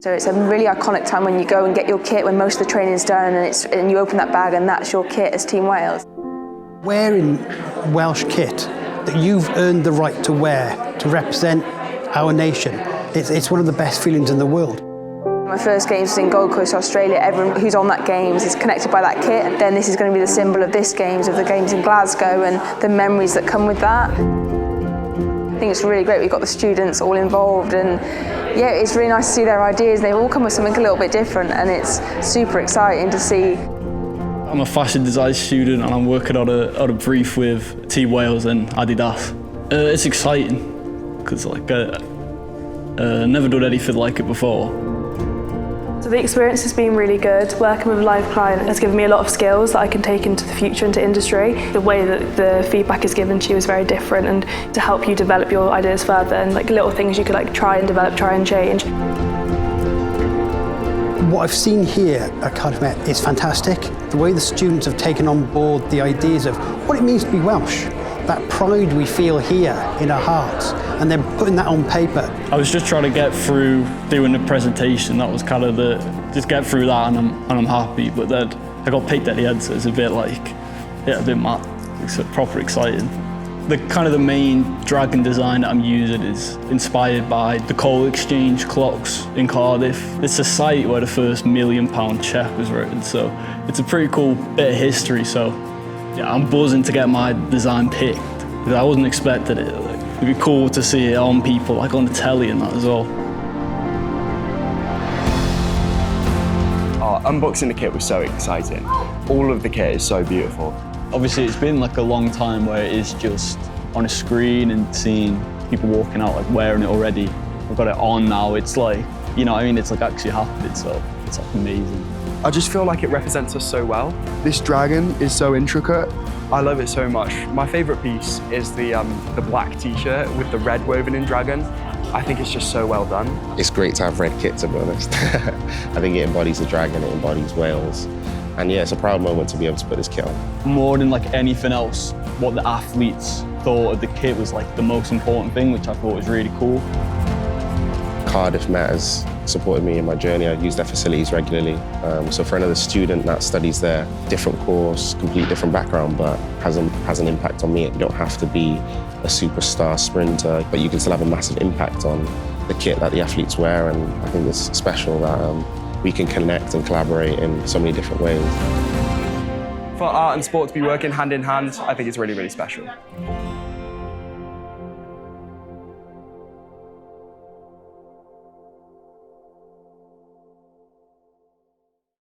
So it's a really iconic time when you go and get your kit when most of the training's done and you open that bag and that's your kit as Team Wales. Wearing Welsh kit that you've earned the right to wear to represent our nation, it's one of the best feelings in the world. My first games was in Gold Coast, Australia. Everyone who's on that games is connected by that kit, and then this is going to be the symbol of this games, of the games in Glasgow and the memories that come with that. I think it's really great we've got the students all involved, and yeah, it's really nice to see their ideas. They've all come with something a little bit different, and it's super exciting to see. I'm a fashion design student and I'm working on a brief with Team Wales and adidas. It's exciting because never done anything like it before. So the experience has been really good. Working with a live client has given me a lot of skills that I can take into the future, into industry. The way that the feedback is given to you is very different, and to help you develop your ideas further, and little things you could try and develop, try and change. What I've seen here at Cardiff Met is fantastic. The way the students have taken on board the ideas of what it means to be Welsh, that pride we feel here in our hearts, and then putting that on paper. I was just trying to get through doing the presentation. That was kind of just get through that, and I'm happy. But then I got picked at the end, so it's a bit a bit mad. It's proper exciting. The main dragon design that I'm using is inspired by the coal exchange clocks in Cardiff. It's a site where the first £1 million cheque was written, so it's a pretty cool bit of history. So yeah, I'm buzzing to get my design picked, because I wasn't expecting it. It'd be cool to see it on people, on the telly and that as well. Unboxing the kit was so exciting. All of the kit is so beautiful. Obviously, it's been a long time where it is just on a screen and seeing people walking out wearing it already. I've got it on now. It's you know what I mean? It's actually happening, so it's amazing. I just feel like it represents us so well. This dragon is so intricate. I love it so much. My favourite piece is the black t-shirt with the red woven in dragon. I think it's just so well done. It's great to have red kit, to be honest. I think it embodies the dragon, it embodies Wales. And yeah, it's a proud moment to be able to put this kit on. More than anything else, what the athletes thought of the kit was the most important thing, which I thought was really cool. Cardiff Met has supported me in my journey. I use their facilities regularly. So for another student that studies there, different course, complete different background, but has an impact on me. You don't have to be a superstar sprinter, but you can still have a massive impact on the kit that the athletes wear, and I think it's special that we can connect and collaborate in so many different ways. For art and sport to be working hand in hand, I think it's really, really special.